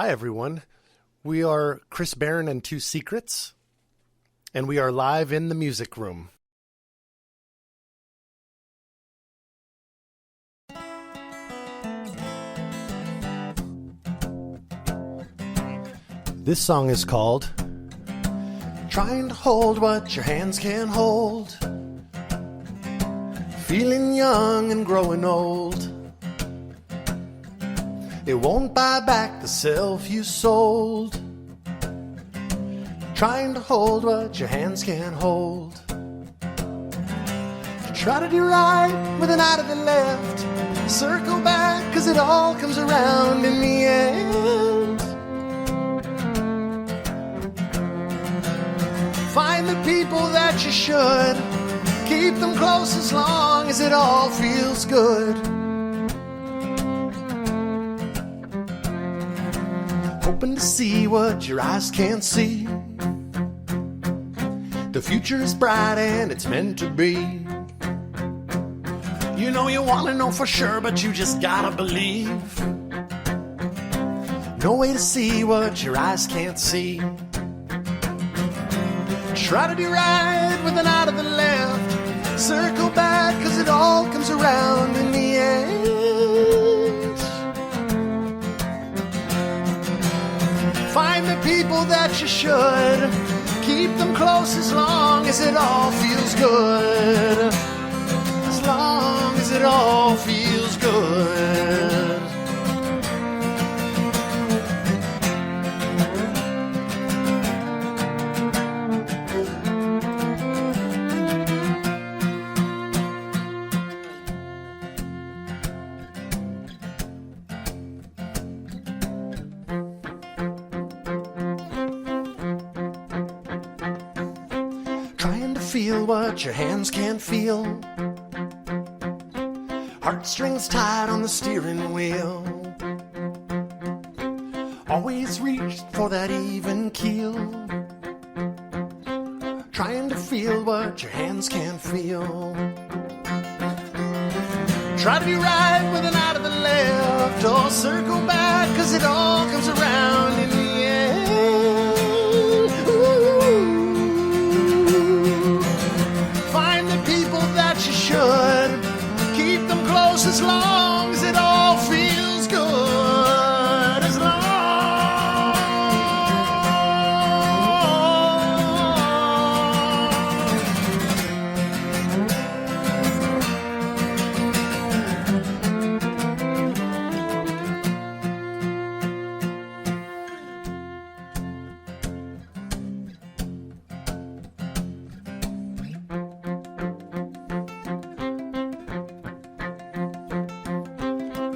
Hi, everyone. We are Chris Barron and Two Secrets, and we are live in the music room. This song is called Trying to Hold What Your Hands Can't Hold. Feeling young and growing old. It won't buy back the self you sold. Trying to hold what your hands can't hold. Try to do right with an eye to the left. Circle back, cause it all comes around in the end. Find the people that you should. Keep them close as long as it all feels good. Hoping to see what your eyes can't see. The future is bright and it's meant to be. You know you want to know for sure, but you just gotta believe. No way to see what your eyes can't see. Try to do right with an eye to the left. Circle back, cause it all comes around in the end. Find the people that you should. Keep them close as long as it all feels good. As long as it all feels good. Feel what your hands can't feel. Heartstrings tied on the steering wheel. Always reach for that even keel. Trying to feel what your hands can't feel. Try to be right with an eye to the left. Or circle back, cause it all comes around in the end. You should keep them close as long as it all feels good. As long.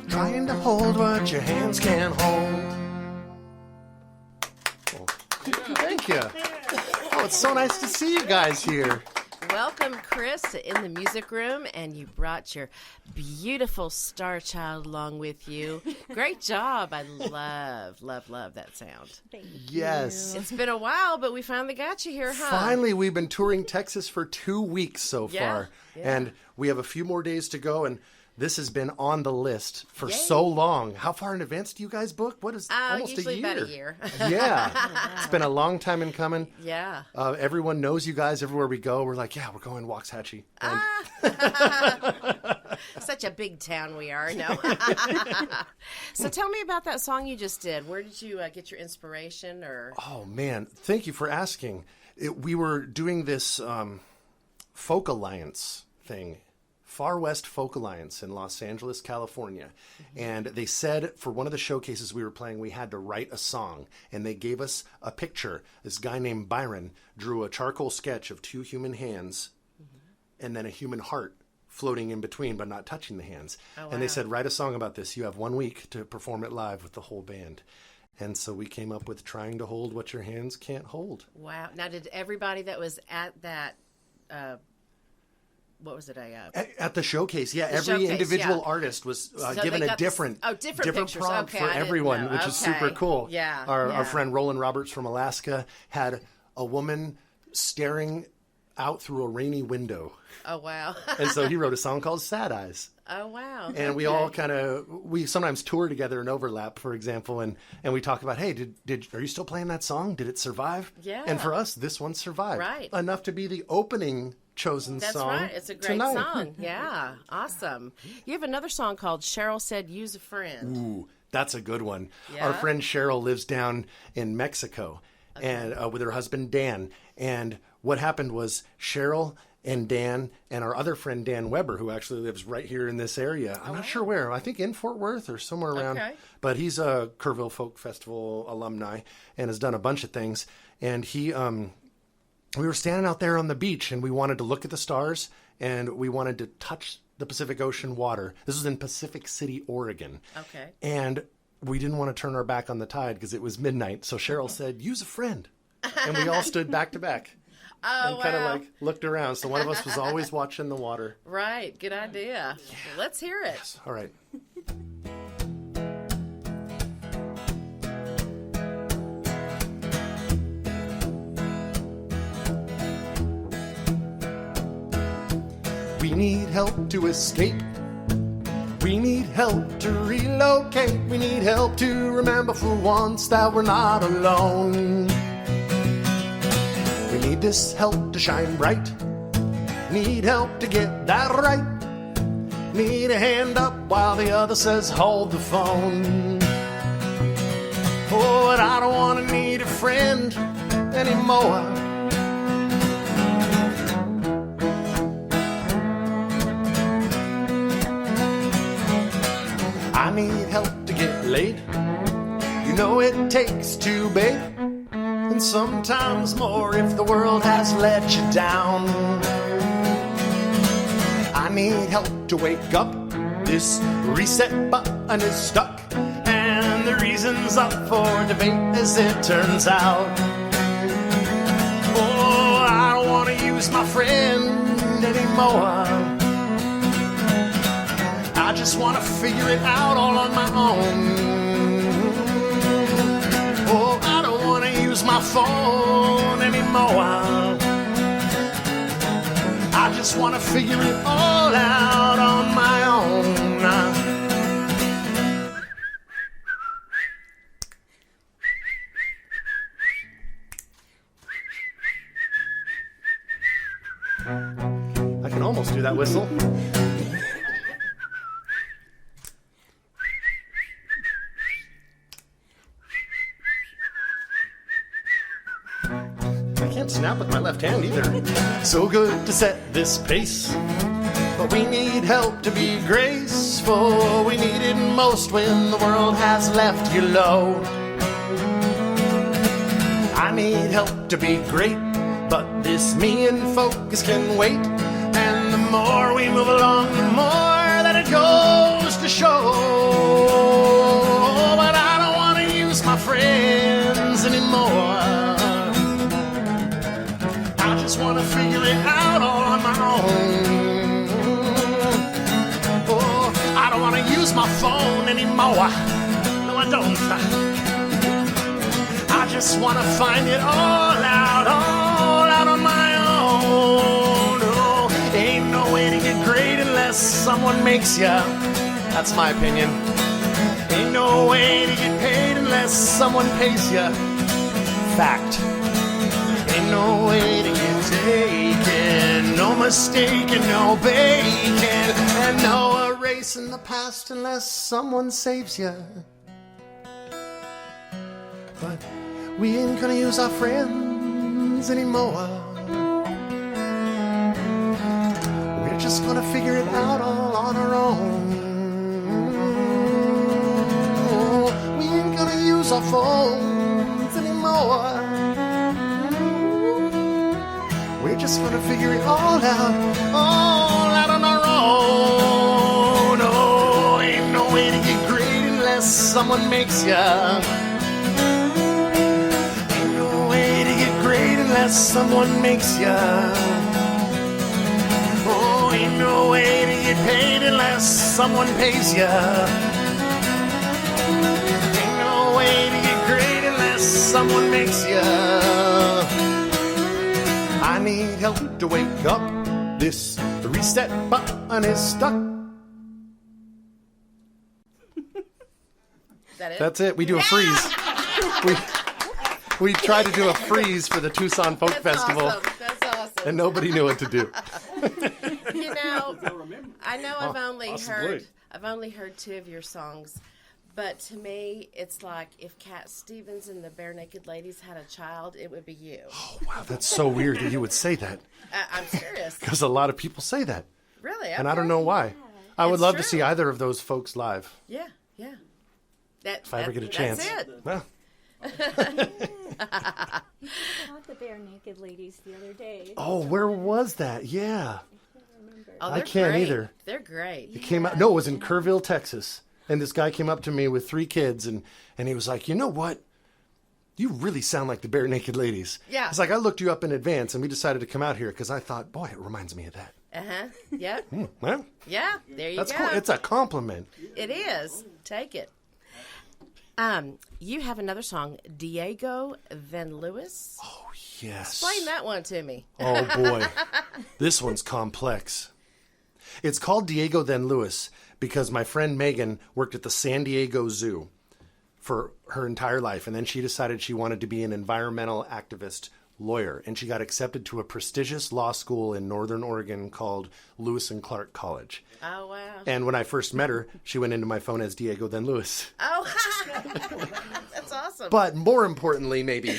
Trying to hold what your hands can't hold. Oh, thank you. Oh, it's so nice to see you guys here. Welcome, Chris, in the music room, and you brought your beautiful star child along with you. Great job. I love that sound. Yes. It's been a while, but we finally got you here, huh? Finally, we've been touring Texas for 2 weeks so far, Yeah. and we have a few more days to go, and this has been on the list for Yay. so long. How far in advance do you guys book? What is almost a year? Usually about a year. Yeah. It's been a long time in coming. Yeah. Everyone knows you guys everywhere we go. We're like, yeah, we're going Waxahachie. Such a big town we are. No. So tell me about that song you just did. Where did you get your inspiration? Or Oh, man. Thank you for asking. We were doing this Folk Alliance thing. Far West Folk Alliance in Los Angeles, California. And they said for one of the showcases we were playing, we had to write a song. And they gave us a picture. This guy named Byron drew a charcoal sketch of 2 human hands and then a human heart floating in between but not touching the hands. Oh, wow. And they said, write a song about this. You have 1 week to perform it live with the whole band. And so we came up with Trying to Hold What Your Hands Can't Hold. Wow. Now, did everybody that was at that what was it? At the showcase, yeah. Every showcase, individual yeah. artist was So given they a got different pictures. prompt Okay, for I didn't everyone, know. which is super Okay. cool. Yeah, Our yeah. friend Roland Roberts from Alaska had a woman staring out through a rainy window. Oh, wow. And so he wrote a song called Sad Eyes. Oh, wow. And we all we sometimes tour together and overlap, for example, and we talk about, hey, are you still playing that song? Did it survive? Yeah. And for us, this one survived. Right. Enough to be the opening chosen That's song. right. It's a great tonight. song. Yeah. Awesome. You have another song called Cheryl Said Use a Friend. Ooh, that's a good one. Yeah? Our friend Cheryl lives down in Mexico and with her husband Dan. And what happened was Cheryl and Dan and our other friend Dan Weber, who actually lives right here in this area. I'm not sure where. I think in Fort Worth or somewhere around. Okay. But he's a Kerrville Folk Festival alumni and has done a bunch of things. And we were standing out there on the beach and we wanted to look at the stars and we wanted to touch the Pacific Ocean water. This was in Pacific City, Oregon. Okay. And we didn't want to turn our back on the tide because it was midnight. So Cheryl said, use a friend. And we all stood back to back. Oh, And kind of wow. like looked around. So one of us was always watching the water. Right. Good idea. Well, let's hear it. All right. We need help to escape. We need help to relocate. We need help to remember for once that we're not alone. We need this help to shine bright. Need help to get that right. Need a hand up while the other says hold the phone. Oh, but I don't want to need a friend anymore. I need help to get laid. You know it takes two, babe. And sometimes more if the world has let you down. I need help to wake up. This reset button is stuck. And the reason's up for debate as it turns out. Oh, I don't want to use my friend anymore. I just want to figure it out all on my own. Oh, I don't want to use my phone anymore. I just want to figure it all out on my own. I can almost do that whistle. Snap with my left hand either. So good to set this pace, but we need help to be graceful. We need it most when the world has left you low. I need help to be great, but this me and focus can wait. And the more we move along, the more that it goes to show. But I don't want to use my friends anymore. I just want to figure it out all on my own. Oh, I don't want to use my phone anymore. No, I don't. I just want to find it all out on my own. Oh, ain't no way to get great unless someone makes you. That's my opinion. Ain't no way to get paid unless someone pays you. Fact. Ain't no way to get taken, no mistaking, no bacon, and no erasing the past unless someone saves you. But we ain't gonna use our friends anymore. We're just gonna figure it out all on our own. We ain't gonna use our phones anymore. We're just gonna figure it all out on our own. Oh, ain't no way to get great unless someone makes ya. Ain't no way to get great unless someone makes ya. Oh, ain't no way to get paid unless someone pays ya. Ain't no way to get great unless someone makes ya. I need help to wake up. This reset button is stuck. Is that it? That's it. We do a freeze. We tried to do a freeze for the Tucson Folk Festival, Awesome. That's awesome. and nobody knew what to do. You know, I know I've only possibly. heard 2 of your songs, but to me, it's like if Cat Stevens and the Bare Naked Ladies had a child, it would be you. Oh, wow, that's so weird that you would say that, I'm serious. because a lot of people say that, Really? and I don't Okay. know why. I would It's love to true. see either of those folks live, Yeah, yeah. if I ever get a chance. That's it. Well, Not the Bare Naked Ladies the other day. oh, where was that? Yeah. Oh, I they're can't great. either. They're great. It came out. No, it was in Kerrville, Texas. And this guy came up to me with 3 kids, and he was like, "You know what? You really sound like the Bare Naked Ladies." Yeah. It's like, I looked you up in advance, and we decided to come out here because I thought, boy, it reminds me of that. Uh-huh. Yep. Well, Yeah, there you that's go. cool. It's a compliment. It is. Take it. You have another song, Diego Then Lewis. Oh, yes. Explain that one to me. Oh, boy. This one's complex. It's called Diego Then Lewis because my friend Megan worked at the San Diego Zoo for her entire life, and then she decided she wanted to be an environmental activist lawyer, and she got accepted to a prestigious law school in Northern Oregon called Lewis and Clark College. Oh, wow. And when I first met her, she went into my phone as Diego Then Lewis. Oh, that's awesome. But more importantly, maybe,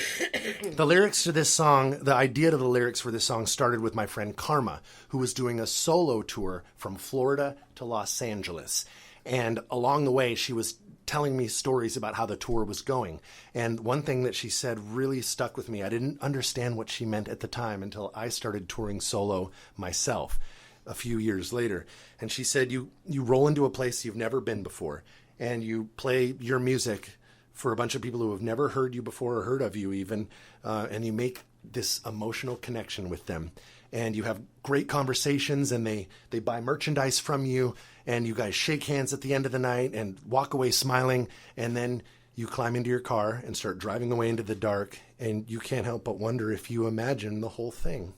the lyrics to this song, the idea to the lyrics for this song started with my friend Karma, who was doing a solo tour from Florida to Los Angeles. And along the way, she was telling me stories about how the tour was going. And one thing that she said really stuck with me. I didn't understand what she meant at the time until I started touring solo myself a few years later. And she said, you roll into a place you've never been before, and you play your music for a bunch of people who have never heard you before or heard of you even, and you make this emotional connection with them. And you have great conversations, and they buy merchandise from you, and you guys shake hands at the end of the night and walk away smiling, and then you climb into your car and start driving away into the dark, and you can't help but wonder if you imagine the whole thing.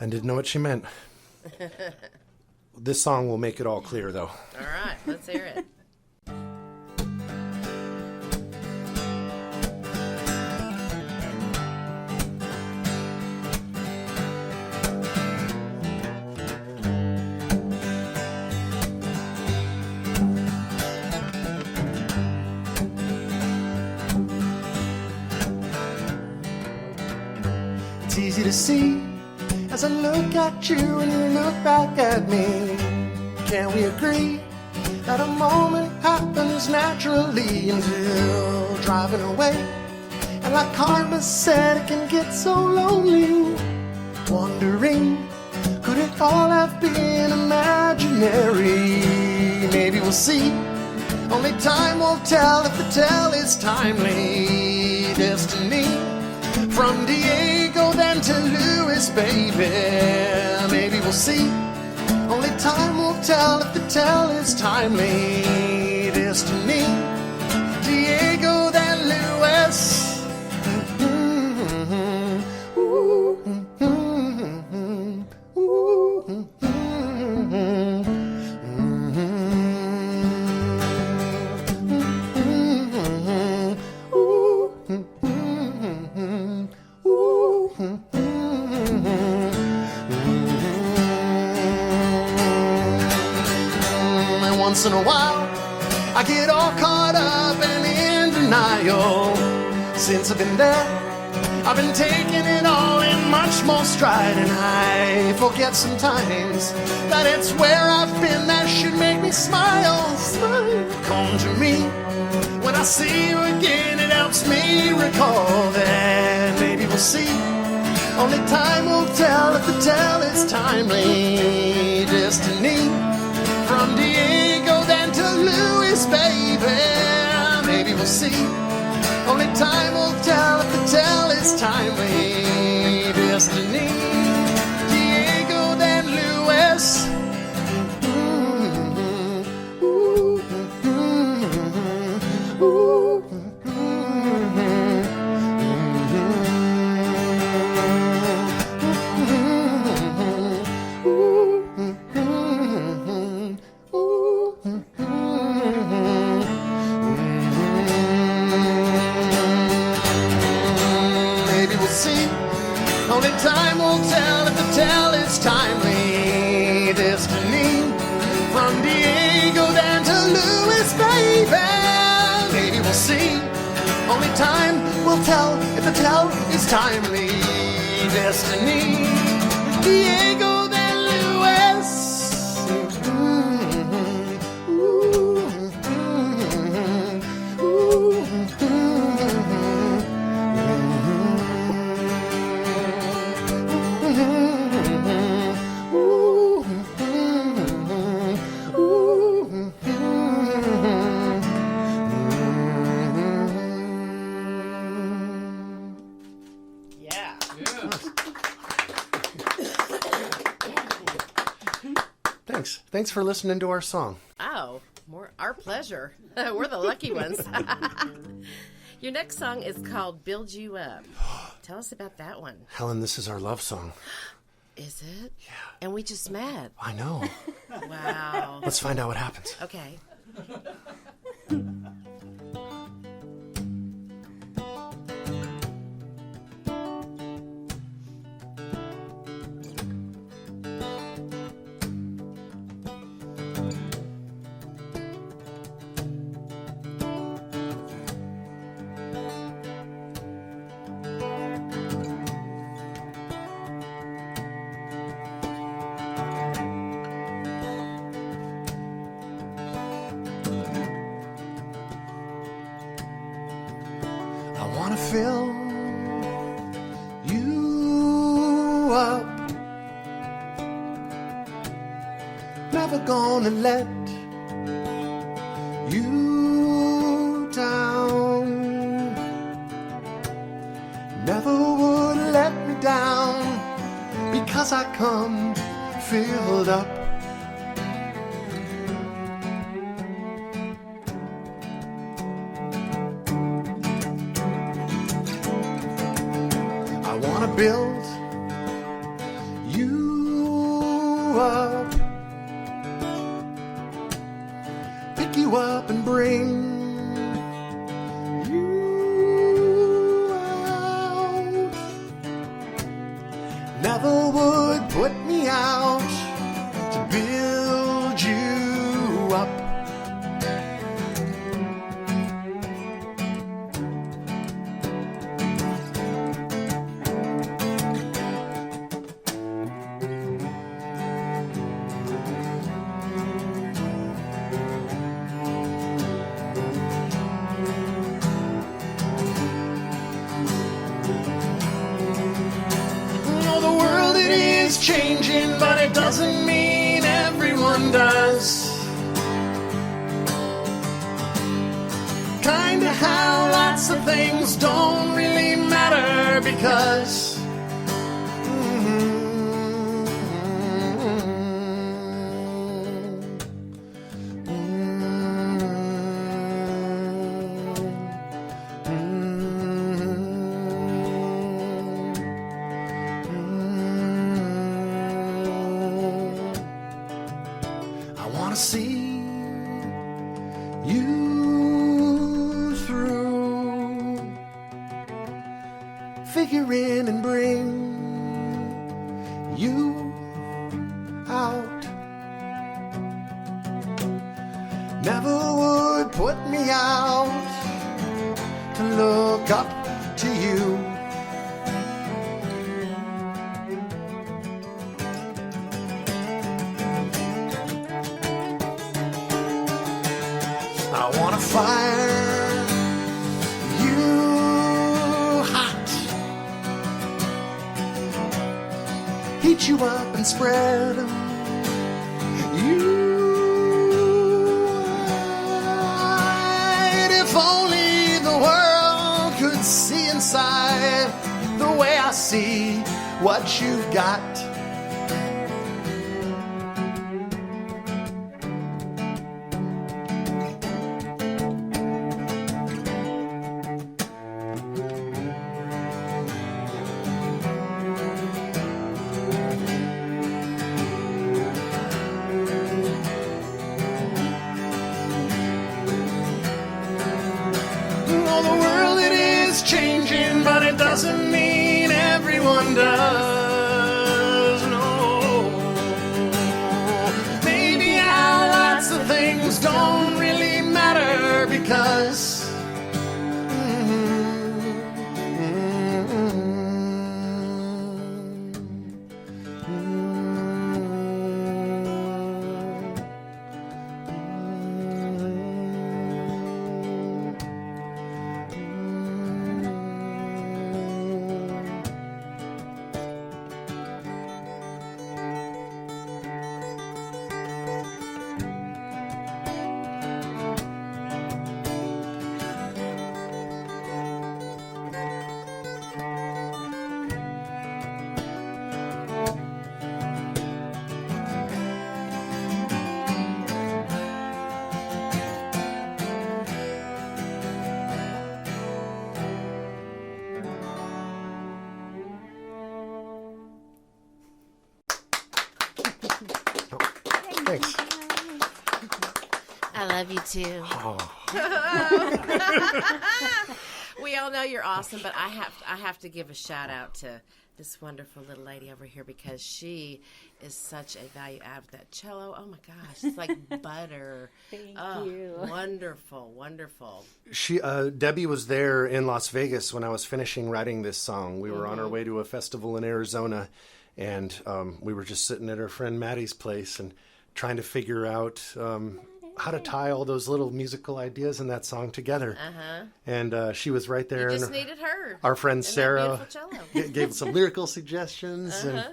I didn't know what she meant. This song will make it all clear, though. All right, let's hear it. It's easy to see as I look at you and you look back at me. Can we agree that a moment happens naturally until driving away? And like Karma said, it can get so lonely. Wondering, could it all have been imaginary? Maybe we'll see. Only time will tell if the tell is timely. Destiny. From Diego then to Lewis, baby. Maybe we'll see. Only time will tell if the tell is timely. Destiny. Diego then Lewis. Once in a while, I get all caught up and in denial. Since I've been there, I've been taking it all in much more stride, and I forget sometimes that it's where I've been that should make me smile. Smile, come to me. When I see you again, it helps me recall that maybe we'll see. Only time will tell if the tell is timely. Destiny. From Diego then to Lewis, baby. Maybe we'll see. Only time will tell if the tell is timely. Destiny. Diego then Lewis. Only time will tell if the tell is timely. Destiny from Diego down to Louis, baby. Maybe we'll see. Only time will tell if the tell is timely. Destiny, Diego then Louis. Yeah. Thanks for listening to our song. Oh, more our pleasure. We're the lucky ones. Your next song is called Build You Up. Tell us about that one. Helen, this is our love song. Is it? Yeah. And we just met. I know. Wow. Let's find out what happens. Okay. I want to fill you up. Never gonna let you down. Never would let me down because I come filled up. I want to build you up, pick you up and bring you out. Never would put me out to build you up. Oh, the world it is changing, but it doesn't mean everyone does. Kinda how lots of things don't really matter because I want to see you through, figure in and bring you out. Never would put me out to look up to you. I want to fire you hot, heat you up and spread you wide. If only the world could see inside the way I see what you've got. Oh, the world it is changing, but it doesn't mean everyone everyone does. No, maybe our lots of things don't really matter because thanks. I love you too. We all know you're awesome, but I have to give a shout out to this wonderful little lady over here because she is such a value add with that cello. Oh my gosh, it's like butter. Thank Oh, you. wonderful, wonderful. Debbie was there in Las Vegas when I was finishing writing this song. We were on our way to a festival in Arizona, and we were just sitting at our friend Maddie's place and trying to figure out how to tie all those little musical ideas in that song together. And she was right there. You just and needed her. our friend and that Sarah beautiful cello. gave some lyrical suggestions. And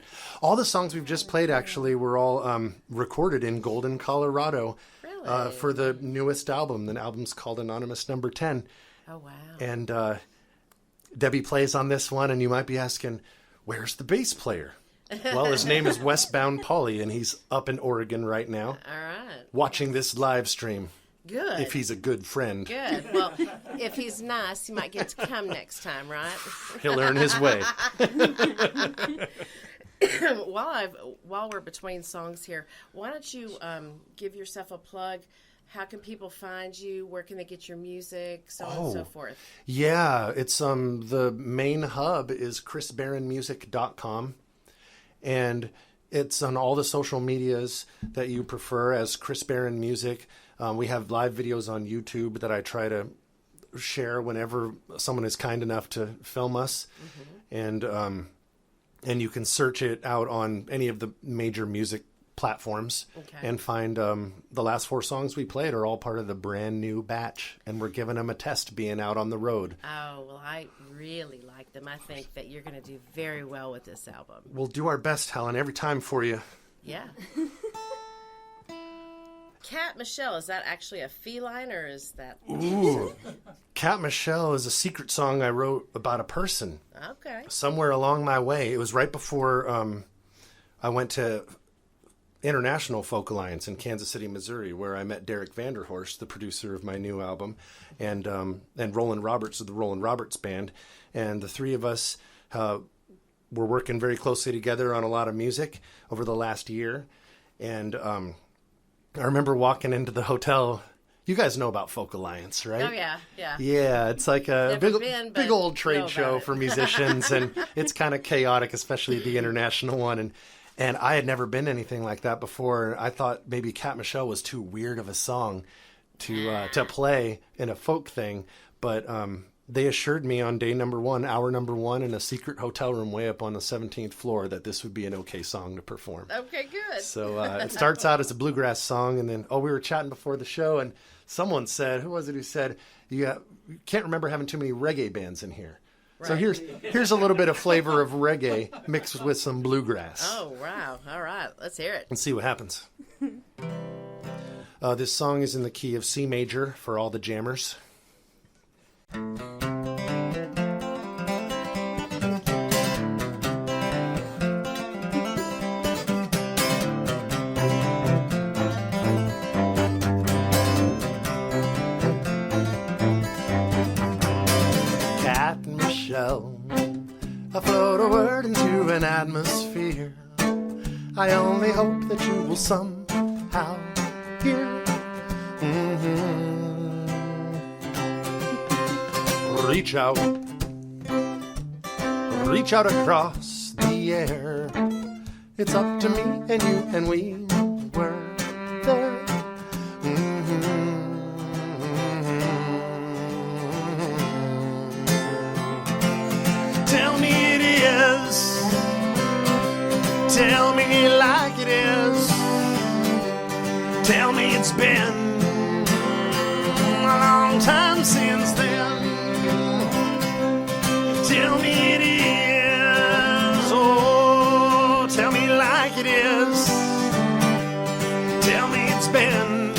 all the songs we've just played actually were all recorded in Golden, Colorado. Really? For the newest album. The album's called Anonymous Number 10. Oh, wow. And Debbie plays on this one, and you might be asking, where's the bass player? Well, his name is Westbound Polly, and he's up in Oregon right now, All right. watching this live stream. Good. If he's a good friend, Good. Well, if he's nice, he might get to come next time, right? he'll earn his way. While we're between songs here, why don't you give yourself a plug? How can people find you? Where can they get your music? So on and so forth. Yeah, it's the main hub is chrisbarronmusic.com, and it's on all the social medias that you prefer as Chris Barron Music. We have live videos on YouTube that I try to share whenever someone is kind enough to film us, and you can search it out on any of the major music platforms and find the last 4 songs we played are all part of the brand new batch, and we're giving them a test being out on the road. Oh, well, I really like them. I think that you're going to do very well with this album. We'll do our best, Helen, every time for you. Yeah. Cat Michelle, is that actually a feline or is that... Ooh. Cat Michelle is a secret song I wrote about a person. Okay. Somewhere along my way. It was right before I went to International Folk Alliance in Kansas City, Missouri, where I met Derek Vanderhorst, the producer of my new album, and Roland Roberts of the Roland Roberts Band. And the three of us were working very closely together on a lot of music over the last year. And I remember walking into the hotel. You guys know about Folk Alliance, right? Oh, yeah, yeah. Yeah, it's like a Never been, but big old know trade about show it. for musicians, and it's kind of chaotic, especially the international one. And I had never been anything like that before. I thought maybe Cat Michelle was too weird of a song to play in a folk thing, but they assured me on day number 1, hour number 1, in a secret hotel room way up on the 17th floor that this would be an okay song to perform. Okay, good. So it starts out as a bluegrass song, and then, we were chatting before the show, and someone said, who was it who said, you can't remember having too many reggae bands in here. Right. So here's a little bit of flavor of reggae mixed with some bluegrass. Oh, wow. All right. Let's hear it. Let's see what happens. This song is in the key of C major for all the jammers. Cat Michelle, I float a word into an atmosphere. I only hope that you will somehow hear. Reach out, reach out across the air. It's up to me and you, and we were there. Tell me it is. Tell me like it is. Tell me it's been a long time since then. Tell me it is. Oh, tell me like it is. Tell me it's been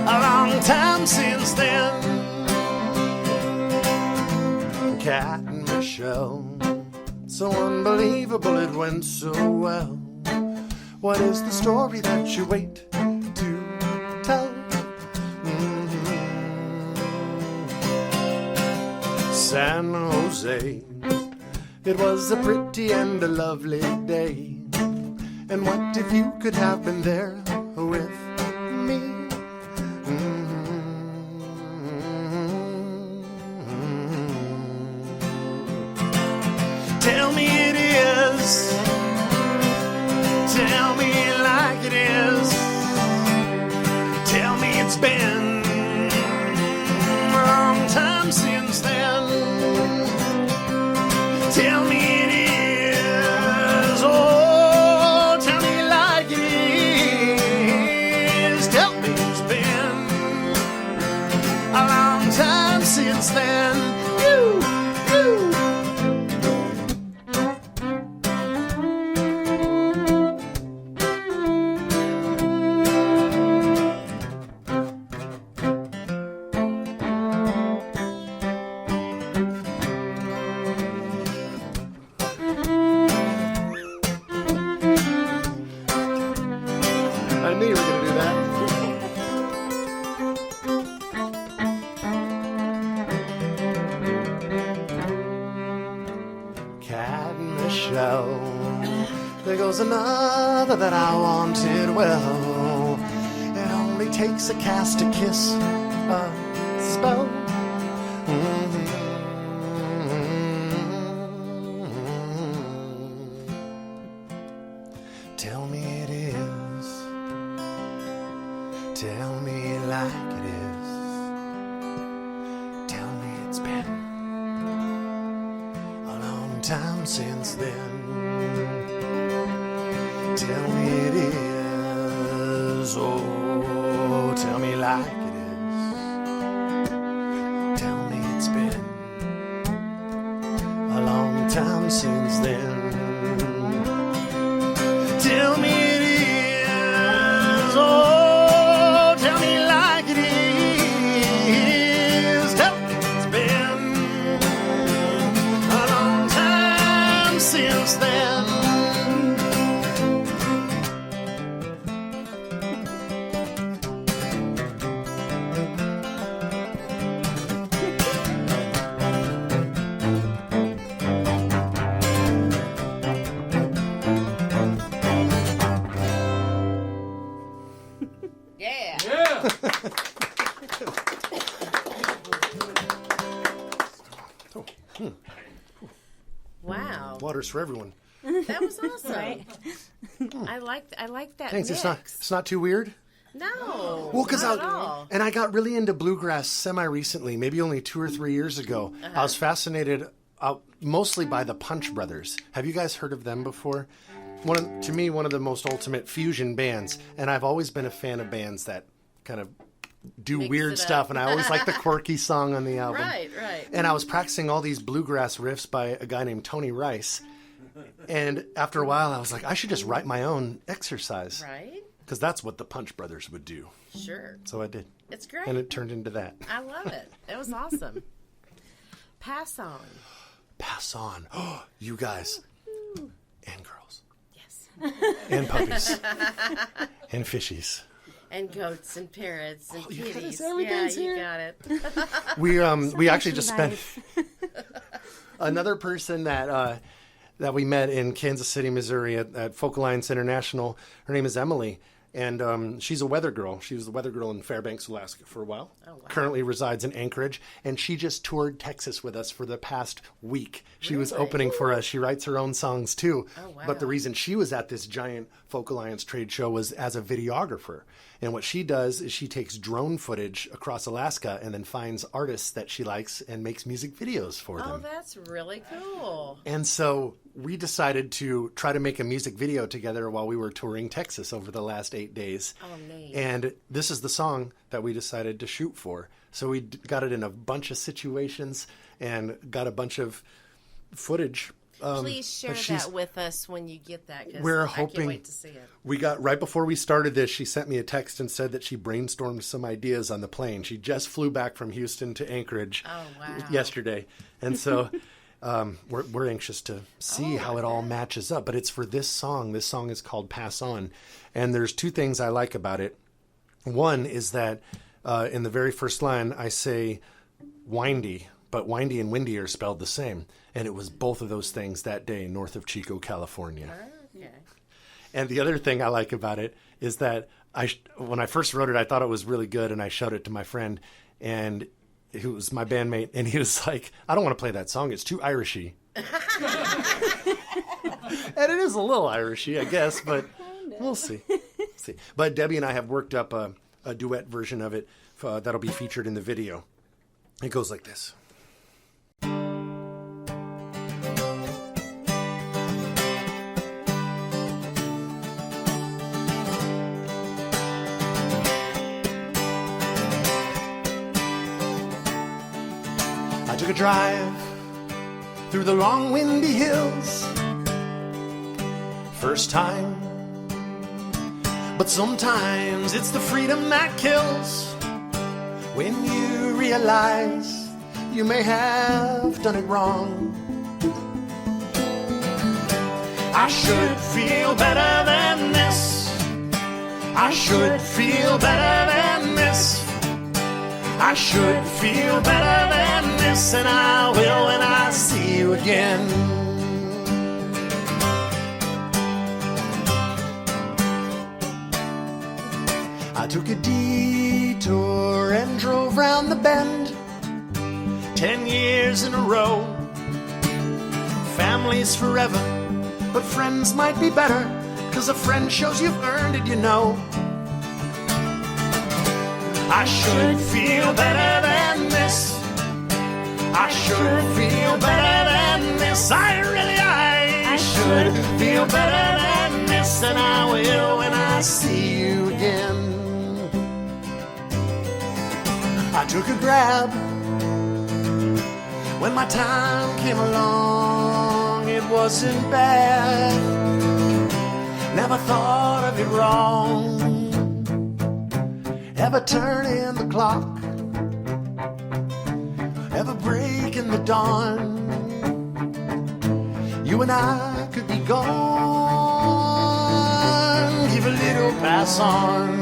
a long time since then. Cat and Michelle, so unbelievable it went so well. What is the story that you wait to tell? San Jose, it was a pretty and a lovely day. And what if you could have been there with me? Tell me it is. Tell me like it is. Tell me it's been a long time since then. Tell me it is. Oh, tell me like it is. Tell me it's been a long time since then. You. I knew you were going to do that. Cat and Michelle, there goes another that I wanted well. It only takes a cast to kiss a spell. Tell me it is. Tell me like it is. Tell me it's been a long time since then. Tell me it is. Oh, tell me like it is. Tell me it's been a long time since then. Tell me it is. Oh, tell me like it is. Tell me it's been a long time since then. Yeah. Wow. Water's for everyone. That was awesome. Right? I like that Thanks. mix. It's not too weird. No. Well, because not at all. I got really into bluegrass semi-recently, maybe only 2 or 3 years ago. I was fascinated mostly by the Punch Brothers. Have you guys heard of them before? To me, one of the most ultimate fusion bands, and I've always been a fan of bands that kind of do Mix weird it stuff, up. and I always like the quirky song on the album. Right. And I was practicing all these bluegrass riffs by a guy named Tony Rice. And after a while, I was like, I should just write my own exercise. Right. Because that's what the Punch Brothers would do. Sure. So I did. It's great. And it turned into that. I love it. It was awesome. Pass on. Pass on. Oh, you guys. And girls. Yes. And puppies. And fishies. And goats and parrots and you got kitties. us, everything's yeah, you here. got it. We actually just spent Merchandise. another person that we met in Kansas City, Missouri at Focal Alliance International. Her name is Emily. And she's a weather girl. She was the weather girl in Fairbanks, Alaska for a while. Oh, wow. Currently resides in Anchorage. And she just toured Texas with us for the past week. She was Really? opening for us. She writes her own songs too. Oh, wow. But the reason she was at this giant Folk Alliance trade show was as a videographer. And what she does is she takes drone footage across Alaska and then finds artists that she likes and makes music videos for them. Oh, that's really cool. And so we decided to try to make a music video together while we were touring Texas over the last 8 days. Oh, neat. And this is the song that we decided to shoot for. So we got it in a bunch of situations and got a bunch of footage. Please share that with us when you get that, because We're I hoping can't wait to see it. We got, right before we started this, she sent me a text and said that she brainstormed some ideas on the plane. She just flew back from Houston to Anchorage yesterday. And so we're anxious to see how it all matches up. But it's for this song. This song is called Pass On. And there's two things I like about it. One is that in the very first line, I say windy, but windy and windy are spelled the same. And it was both of those things that day north of Chico, California. Okay. And the other thing I like about it is that when I first wrote it, I thought it was really good, and I showed it to my friend, and who was my bandmate, and he was like, I don't want to play that song. It's too Irishy. And it is a little Irishy, I guess, but we'll see. But Debbie and I have worked up a duet version of it that'll be featured in the video. It goes like this. I took a drive through the long windy hills, first time. But sometimes it's the freedom that kills, when you realize you may have done it wrong. I should feel better than this. I should feel better than this. I should feel better than this, and I will when I see you again. I took a detour and drove round the bend 10 years in a row. Family's forever, but friends might be better, 'cause a friend shows you've earned it, you know. I should feel better than this. I should feel better than this. I should feel better than this, and I will when I see you again. I took a grab when my time came along. It wasn't bad. Never thought of it wrong. Ever turning the clock, ever breaking the dawn. You and I could be gone. Give a little pass on.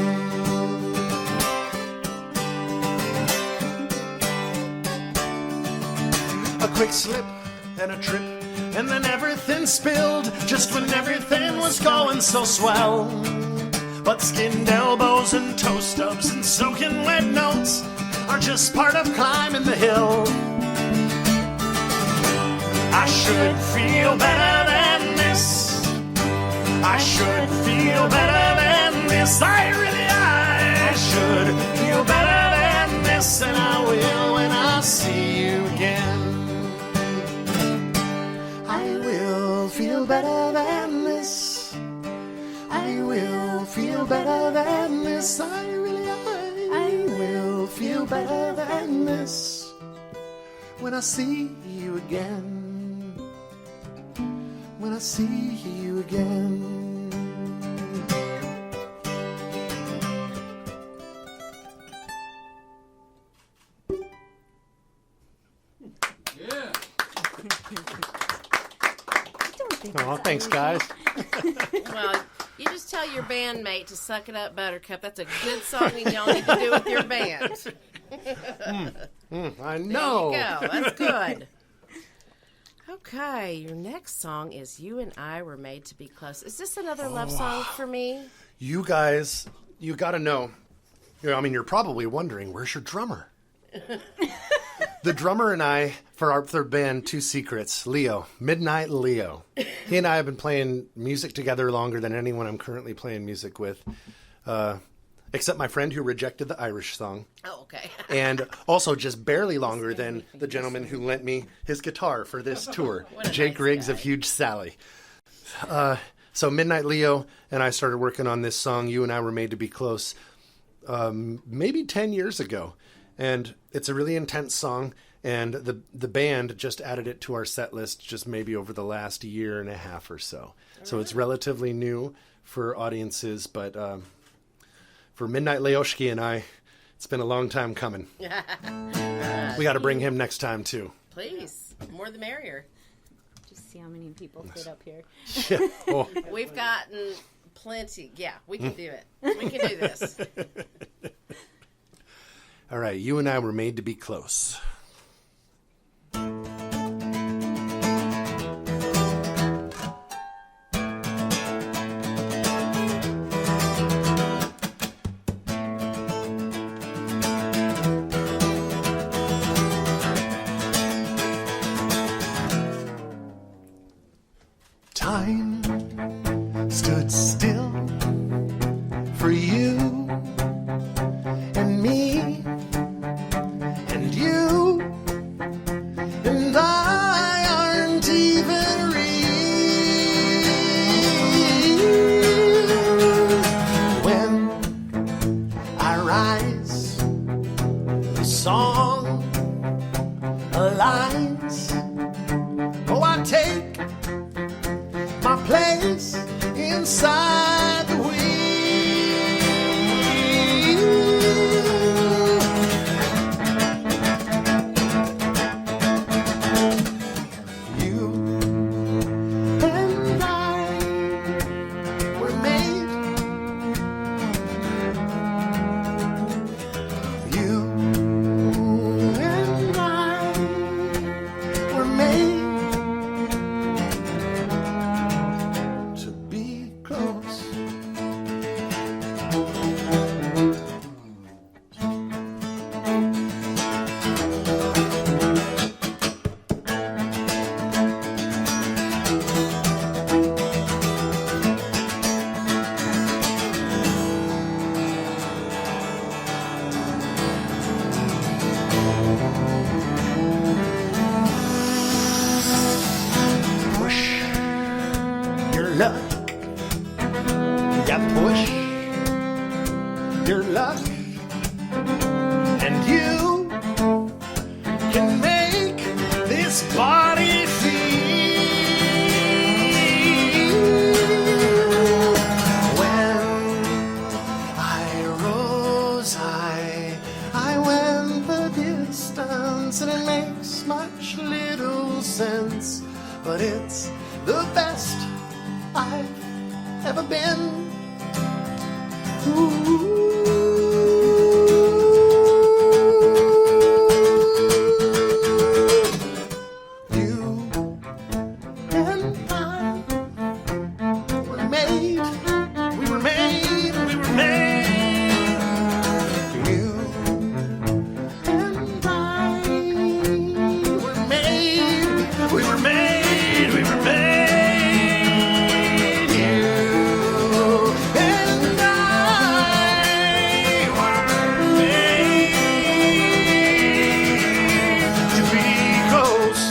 A quick slip and a trip, and then everything spilled just when everything was going so swell. But skinned elbows and toe stubs and soaking wet notes are just part of climbing the hill. I should feel better than this. I should feel better than this. I should feel better than this, and I will when I see you again. I will feel better than this. I will feel better than this. I will feel better than this when I see you again. When I see you again. I don't think Oh, it's thanks, Irish. guys. Well, you just tell your bandmate to suck it up, Buttercup. That's a good song that y'all need to do with your band. I know. There you go. That's good. Okay, your next song is You and I Were Made to Be Close. Is this another love song for me? You guys, you got to know. I mean, you're probably wondering, where's your drummer? The drummer and I, for our third band, Two Secrets, Leo, Midnight Leo. He and I have been playing music together longer than anyone I'm currently playing music with, except my friend who rejected the Irish song. Oh, okay. And also just barely longer than the gentleman who lent me his guitar for this tour, Jake nice Riggs guy. of Huge Sally. So Midnight Leo and I started working on this song, You and I Were Made to Be Close, maybe 10 years ago. And it's a really intense song, and the band just added it to our set list just maybe over the last year and a half or so. So it's relatively new for audiences, but for Midnight Leoshki and I, it's been a long time coming. We got to bring him next time, too. Please, more the merrier. Just see how many people fit up here. Yeah. Oh. We've gotten plenty. Yeah, we can do it. We can do this. All right, You and I Were Made to Be Close. Time stood still for you and me and you and I aren't even real. When I rise, the song aligns. Oh, I take my place inside the wheel. You and I were made. You and I were made to be close. Push your luck. Yeah, push your luck, and you can make this body feel. When I rose, I went the distance, and it makes much little sense, but it's the best I've ever been. You and I were made. We were made. We were made. You and I were made. We were made. We were made. You and I were made to be close.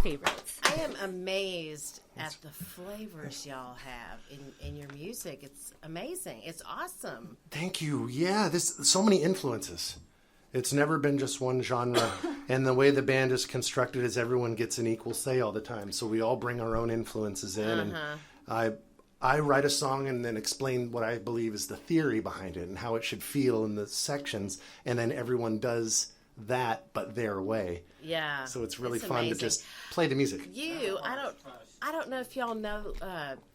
favorites. I am amazed at the flavors y'all have in your music. It's amazing. It's awesome. Thank you. Yeah, there's so many influences. It's never been just one genre. And the way the band is constructed is everyone gets an equal say all the time. So we all bring our own influences in. And I write a song and then explain what I believe is the theory behind it and how it should feel in the sections. And then everyone does that, but their way. Yeah. So it's really fun amazing. to just play the music. I don't know if y'all know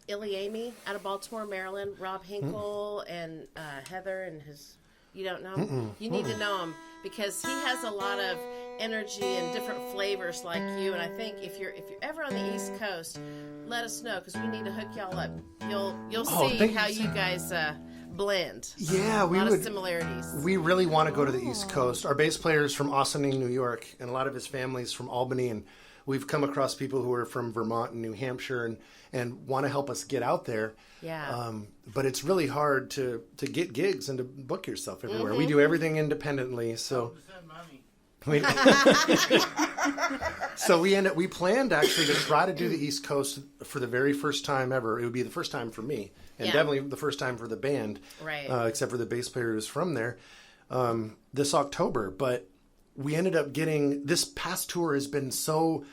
Illy Amy out of Baltimore, Maryland, Rob Hinkle and Heather and his. You don't know? You need to know him because he has a lot of energy and different flavors like you. And I think if you're ever on the East Coast, let us know because we need to hook y'all up. You'll see how you guys blend. Yeah, a lot of similarities. We really want to go to the East Coast. Our bass player is from Ossining, New York, and a lot of his family's from Albany. And we've come across people who are from Vermont and New Hampshire and want to help us get out there. Yeah. But it's really hard to get gigs and to book yourself everywhere. We do everything independently, so. So we planned actually to try to do the East Coast for the very first time ever. It would be the first time for me, and definitely the first time for the band, right? Except for the bass player who's from there, this October. But we ended up getting this past tour has been so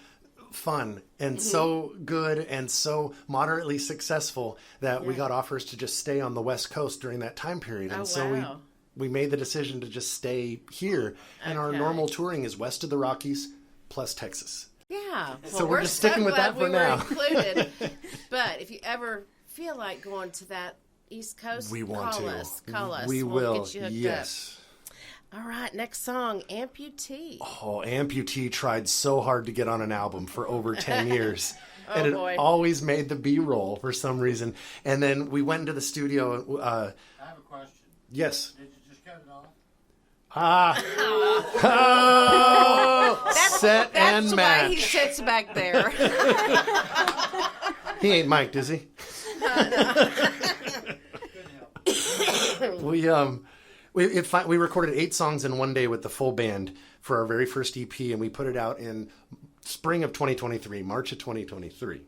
fun and so good and so moderately successful that we got offers to just stay on the West Coast during that time period. And so we made the decision to just stay here. And our normal touring is west of the Rockies plus Texas. Yeah. So we're just sticking with that for now. Included. But if you ever feel like going to that East Coast, call us. We will. Get you hooked yes. up. All right, next song, Amputee. Oh, Amputee tried so hard to get on an album for over 10 years. And it boy. always made the B-roll for some reason. And then we went into the studio. I have a question. Yes. Did you just cut it off? Set and That's match. why he sits back there. He ain't mic'd, is he? We recorded 8 songs in one day with the full band for our very first EP, and we put it out in spring of 2023, March of 2023.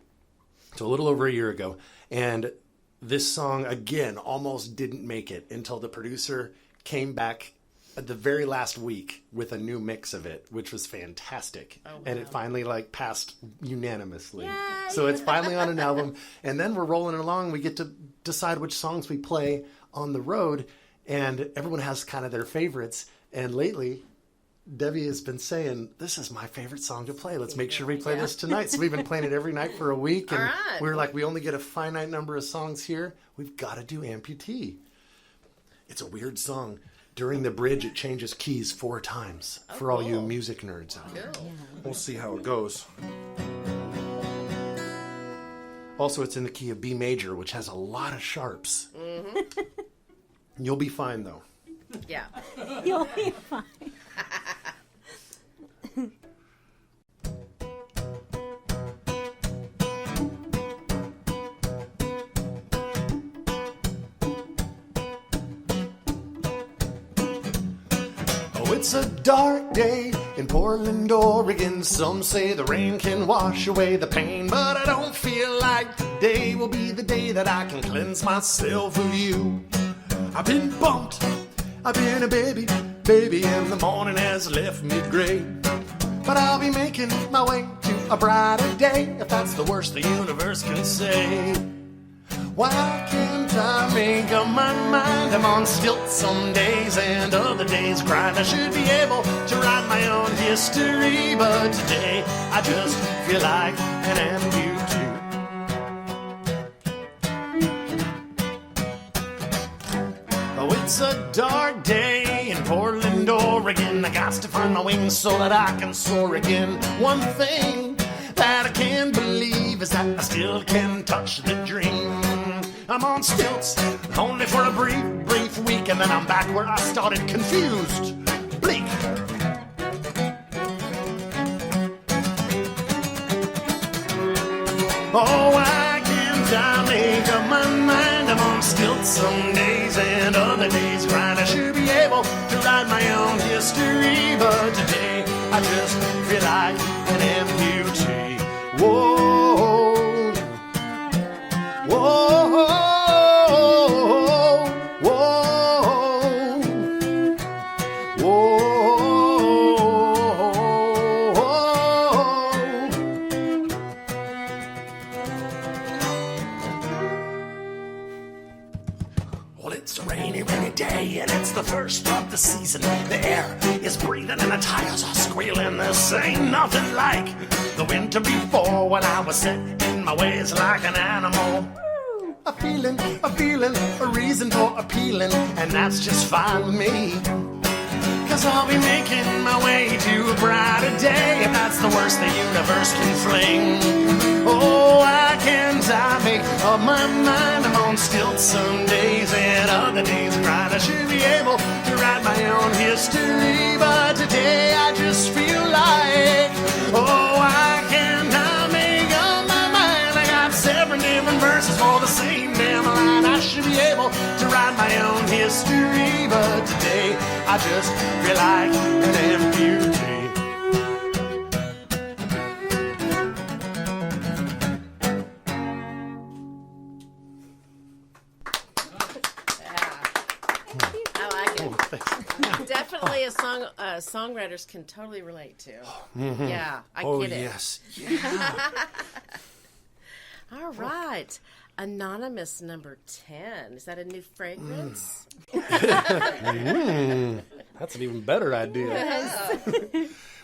So a little over a year ago. And this song, again, almost didn't make it until the producer came back at the very last week with a new mix of it, which was fantastic. Oh, wow. And it finally passed unanimously. Yay! So it's finally on an album. And then we're rolling along. We get to decide which songs we play on the road. And everyone has kind of their favorites. And lately, Debbie has been saying, this is my favorite song to play. Let's make sure we play this tonight. So we've been playing it every night for a week. And we were like, we only get a finite number of songs here. We've got to do Amputee. It's a weird song. During the bridge, it changes keys 4 times for all you music nerds out there. Cool. We'll see how it goes. Also, it's in the key of B major, which has a lot of sharps. Mm-hmm. You'll be fine, though. Yeah. You'll be fine. It's a dark day in Portland, Oregon. Some say the rain can wash away the pain, but I don't feel like today will be the day that I can cleanse myself of you. I've been bumped, I've been a baby, and the morning has left me gray. But I'll be making my way to a brighter day, if that's the worst the universe can say. Why can't I make up my mind? I'm on stilts some days and other days grind. I should be able to write my own history, but today I just feel like an amputee. Oh, it's a dark day in Portland, Oregon. I got to find my wings so that I can soar again. One thing that I can't believe is that I still can touch the dream. I'm on stilts, only for a brief week, and then I'm back where I started, confused, bleak. Oh, why can't I make up my mind? I'm on stilts some days and other days grind. I should be able to write my own history, but today I just feel like an amputee. Whoa, whoa, whoa, whoa. Well, it's a rainy, rainy day, and it's the first of the season. The air is breathing, and the tires are squealing. This ain't nothing like the winter before, when I was set in my ways like an animal. A feeling, a reason for appealing, and that's just fine with me. 'Cause I'll be making my way to a brighter day, if that's the worst the universe can fling. Oh, why can't I make up my mind? I'm on stilts some days, and other days grind. I should be able to write my own history, but today I just feel like, oh, why can't I make up my mind? I got 7 different verses for the same damn line. I should be able to write my own history, but today I just feel like an amputee. I like it. Definitely a song songwriters can totally relate to. Yeah, I get it. Yes. Yeah. All right. Anonymous number 10. Is that a new fragrance? That's an even better idea.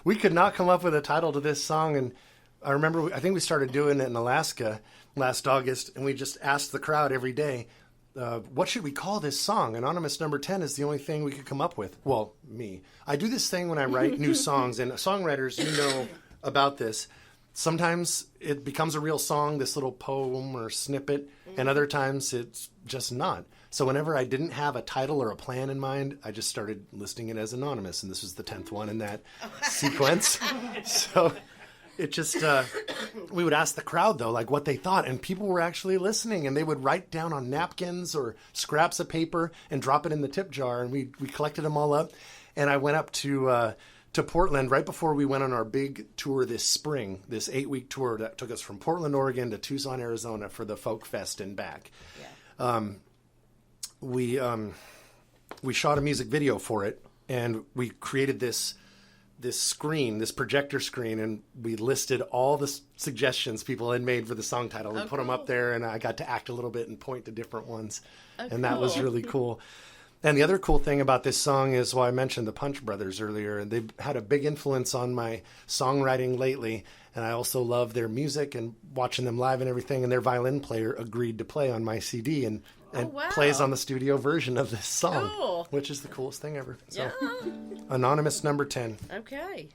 We could not come up with a title to this song, and I remember, I think we started doing it in Alaska last August, and we just asked the crowd every day, what should we call this song? Anonymous number 10 is the only thing we could come up with. Well, me. I do this thing when I write new songs, and songwriters, you know about this. Sometimes it becomes a real song, this little poem or snippet, and other times it's just not. So whenever I didn't have a title or a plan in mind, I just started listing it as Anonymous, and this was the 10th one in that sequence. So it just, we would ask the crowd, though, like what they thought, and people were actually listening, and they would write down on napkins or scraps of paper and drop it in the tip jar, and we collected them all up. And I went up to Portland right before we went on our big tour this spring, this 8-week tour that took us from Portland, Oregon to Tucson, Arizona for the Folk Fest and back. Yeah. We shot a music video for it, and we created this screen, this projector screen, and we listed all the suggestions people had made for the song title and put them up there, and I got to act a little bit and point to different ones, and that was really cool. And the other cool thing about this song is, well, I mentioned the Punch Brothers earlier, and they've had a big influence on my songwriting lately, and I also love their music and watching them live and everything, and their violin player agreed to play on my CD and plays on the studio version of this song, which is the coolest thing ever. So, Anonymous number 10. Okay.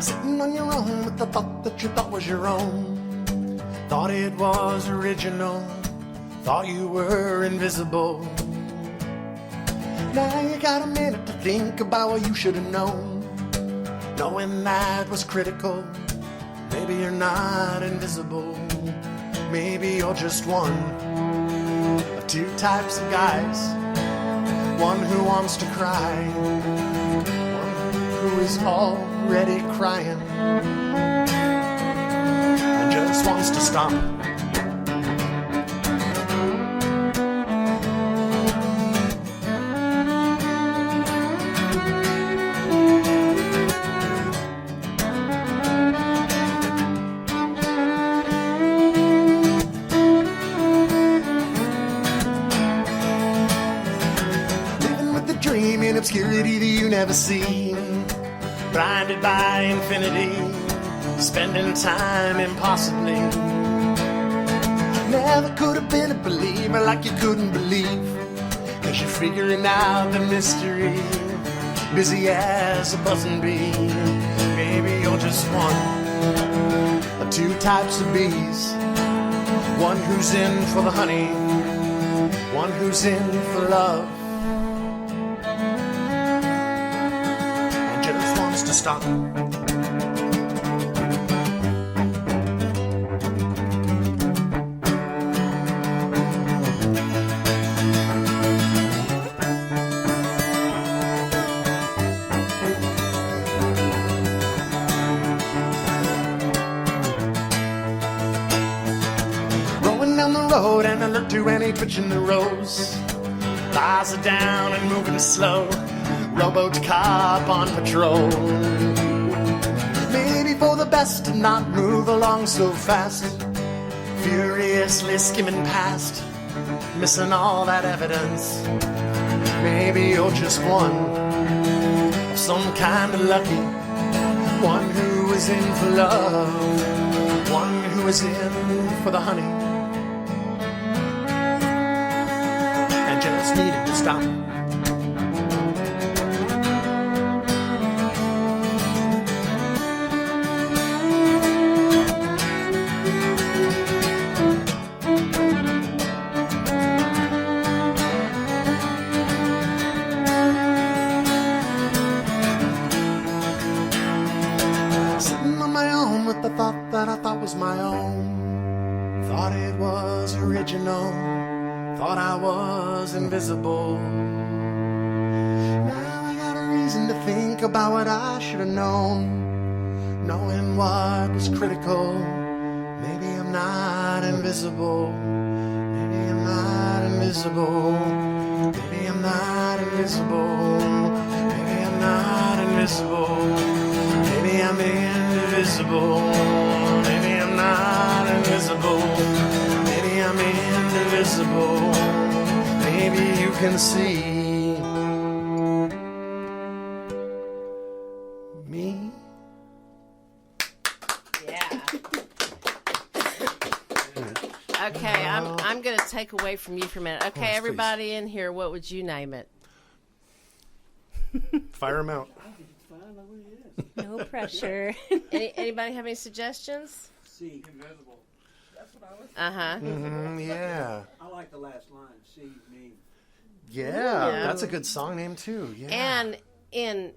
Sitting on your own with the thought that you thought was your own. Thought it was original. Thought you were invisible. Now you got a minute to think about what you should have known. Knowing that was critical. Maybe you're not invisible. Maybe you're just one of 2 types of guys. One who wants to cry. One who is already crying and just wants to stop. Living with the dream in obscurity that you never see. Blinded by infinity, spending time impossibly. Never could have been a believer like you couldn't believe, 'cause you're figuring out the mystery, busy as a buzzing bee. Maybe you're just one of 2 types of bees. One who's in for the honey, one who's in for love. to stop. Rolling down the road and alert to any twitch in the rows. Eyes are down and moving slow. Rowboat cop on patrol. Maybe for the best to not move along so fast. Furiously skimming past, missing all that evidence. Maybe you're just one of some kind of lucky. One who is in for love. One who is in for the honey. And just needed to stop. The thought that I thought was my own. Thought it was original. Thought I was invisible. Now I got a reason to think about what I should have known. Knowing what was critical. Maybe I'm not invisible. Maybe I'm not invisible. Maybe I'm not invisible. Maybe I'm not invisible. Maybe I'm invisible. Maybe I'm not invisible. Maybe I'm indivisible. Maybe you can see me. Yeah. Okay, I'm going to take away from you for a minute. Okay, Yes, everybody in here, what would you name it? Fire him out. No pressure. Anybody have any suggestions? See. Invisible. That's what I was. Yeah. I like the last line. See me. Yeah. That's a good song name too. Yeah. And in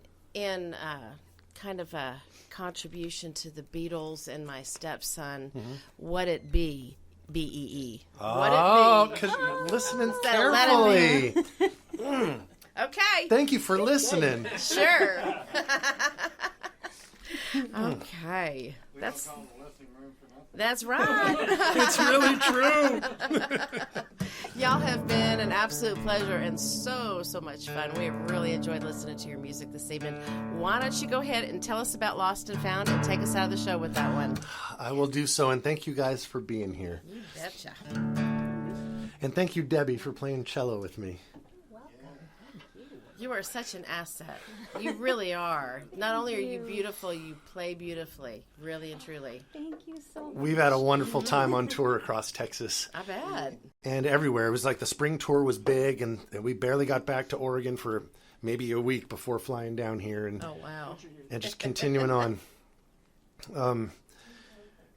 kind of a contribution to the Beatles and my stepson, What It Be, B-E-E. Oh, What It Be. because you're listening Instead of Let It carefully. Okay. Thank you for listening. Sure. Okay. We That's don't call the listening room for nothing. that's right. It's really true. Y'all have been an absolute pleasure and so much fun. We have really enjoyed listening to your music this evening. Why don't you go ahead and tell us about Lost and Found and take us out of the show with that one? I will do so, and thank you guys for being here. You betcha. And thank you, Debbie, for playing cello with me. You are such an asset. You really are. Not only are you beautiful, you play beautifully. Really and truly. Thank you so much. We've had a wonderful time on tour across Texas I bet. and everywhere. It was like the spring tour was big, and we barely got back to Oregon for maybe a week before flying down here and, Oh, wow. and just continuing on.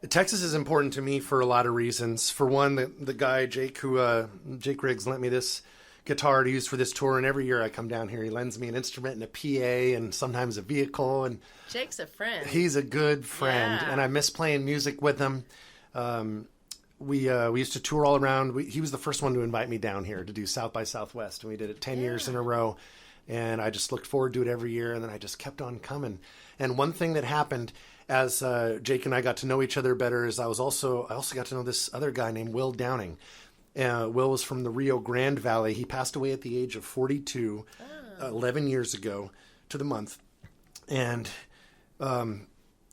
Texas is important to me for a lot of reasons. For one, the guy, Jake Riggs, lent me this guitar to use for this tour, and every year I come down here, he lends me an instrument and a PA and sometimes a vehicle, and Jake's a friend. he's a good friend, Yeah. and I miss playing music with him. We used to tour all around. He was the first one to invite me down here to do South by Southwest, and we did it 10 years in a row, and I just looked forward to it every year, and then I just kept on coming. And one thing that happened as Jake and I got to know each other better is I also got to know this other guy named Will Downing. Will was from the Rio Grande Valley. He passed away at the age of 42, 11 years ago to the month. And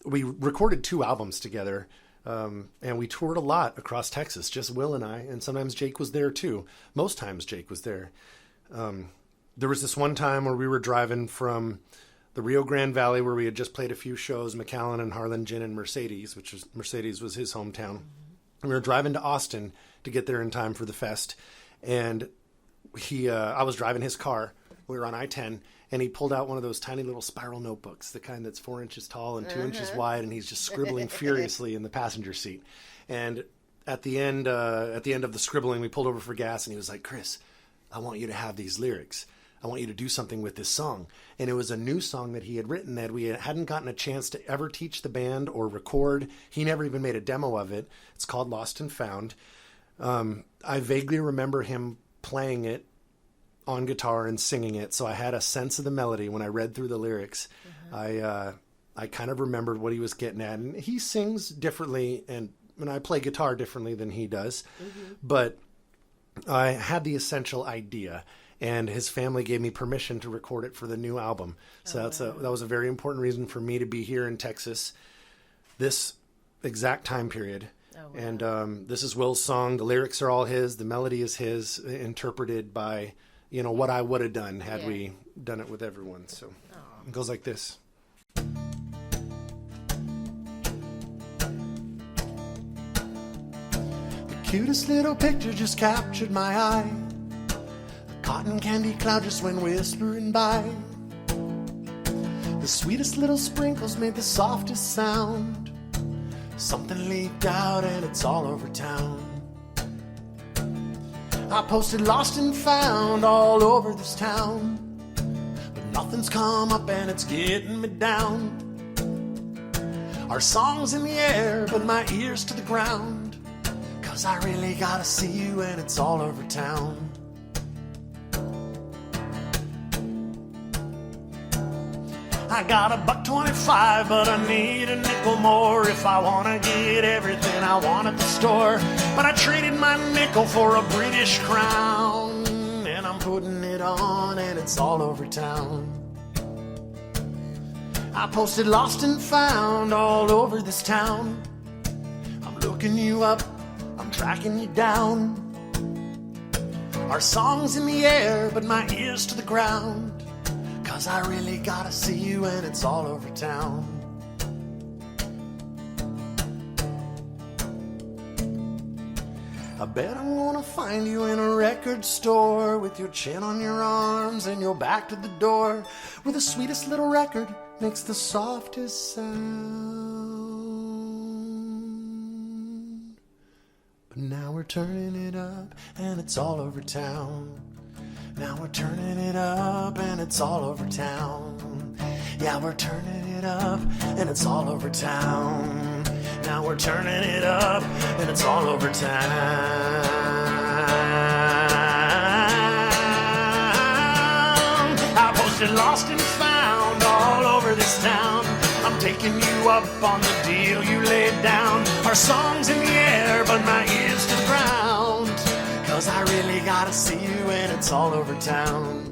we recorded 2 albums together, and we toured a lot across Texas, just Will and I, and sometimes Jake was there too. Most times Jake was there. There was this one time where we were driving from the Rio Grande Valley, where we had just played a few shows, McAllen and Harlingen and Mercedes, Mercedes was his hometown. We were driving to Austin to get there in time for the fest, and I was driving his car. We were on I-10, and he pulled out one of those tiny little spiral notebooks, the kind that's 4 inches tall and 2 inches wide, and he's just scribbling furiously in the passenger seat. And at the end of the scribbling, we pulled over for gas, and he was like, "Chris, I want you to have these lyrics. I want you to do something with this song. And it was a new song that he had written that we hadn't gotten a chance to ever teach the band or record. He never even made a demo of it. It's called Lost and Found. I vaguely remember him playing it on guitar and singing it, so I had a sense of the melody when I read through the lyrics. I kind of remembered what he was getting at, and he sings differently, and I play guitar differently than he does, but I had the essential idea, and his family gave me permission to record it for the new album. So that was a very important reason for me to be here in Texas this exact time period. Oh, wow. And this is Will's song. The lyrics are all his. The melody is his, interpreted by, what I would have done had we done it with everyone. So it goes like this. The cutest little picture just captured my eye. A cotton candy cloud just went whispering by. The sweetest little sprinkles made the softest sound. Something leaked out and it's all over town. I posted lost and found all over this town, but nothing's come up and it's getting me down. Our song's in the air, but my ears to the ground, 'cause I really gotta see you and it's all over town. I got $1.25, but I need a nickel more if I want to get everything I want at the store. But I traded my nickel for a British crown, and I'm putting it on and it's all over town. I posted lost and found all over this town. I'm looking you up, I'm tracking you down. Our song's in the air, but my ears to the ground, 'cause I really gotta see you and it's all over town. I bet I'm gonna find you in a record store with your chin on your arms and your back to the door, where the sweetest little record makes the softest sound. But now we're turning it up and it's all over town. Now we're turning it up and it's all over town. Yeah, we're turning it up and it's all over town. Now we're turning it up and it's all over town. I posted lost and found all over this town. I'm taking you up on the deal you laid down. Our song's in the air, but my ears to the ground, 'cause I really gotta see you and it's all over town.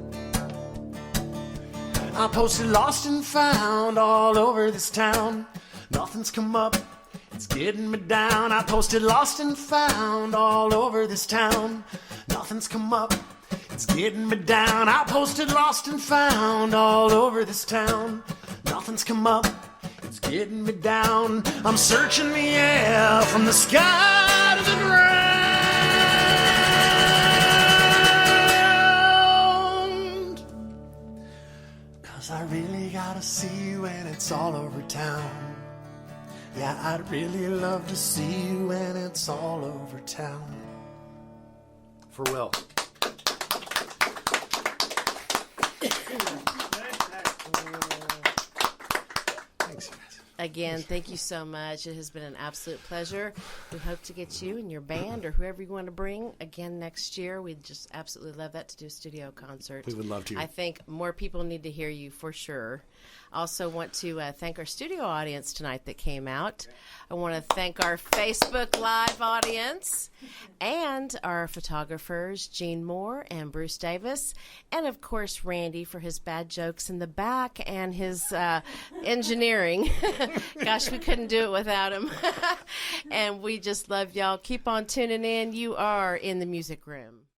I posted lost and found all over this town. Nothing's come up, it's getting me down. I posted lost and found all over this town. Nothing's come up, it's getting me down. I posted lost and found all over this town. Nothing's come up, it's getting me down. I'm searching the air from the sky to the ground, 'cause I really gotta see you and it's all over town. Yeah, I'd really love to see you and it's all over town. For Will. Thanks, guys. Again, thank you so much. It has been an absolute pleasure. We hope to get you and your band or whoever you want to bring again next year. We'd just absolutely love that, to do a studio concert. We would love to. I think more people need to hear you for sure. Also want to thank our studio audience tonight that came out. I want to thank our Facebook Live audience and our photographers, Gene Moore and Bruce Davis, and of course Randy for his bad jokes in the back and his engineering. Gosh, we couldn't do it without him. And we just love y'all. Keep on tuning in. You are in the music room.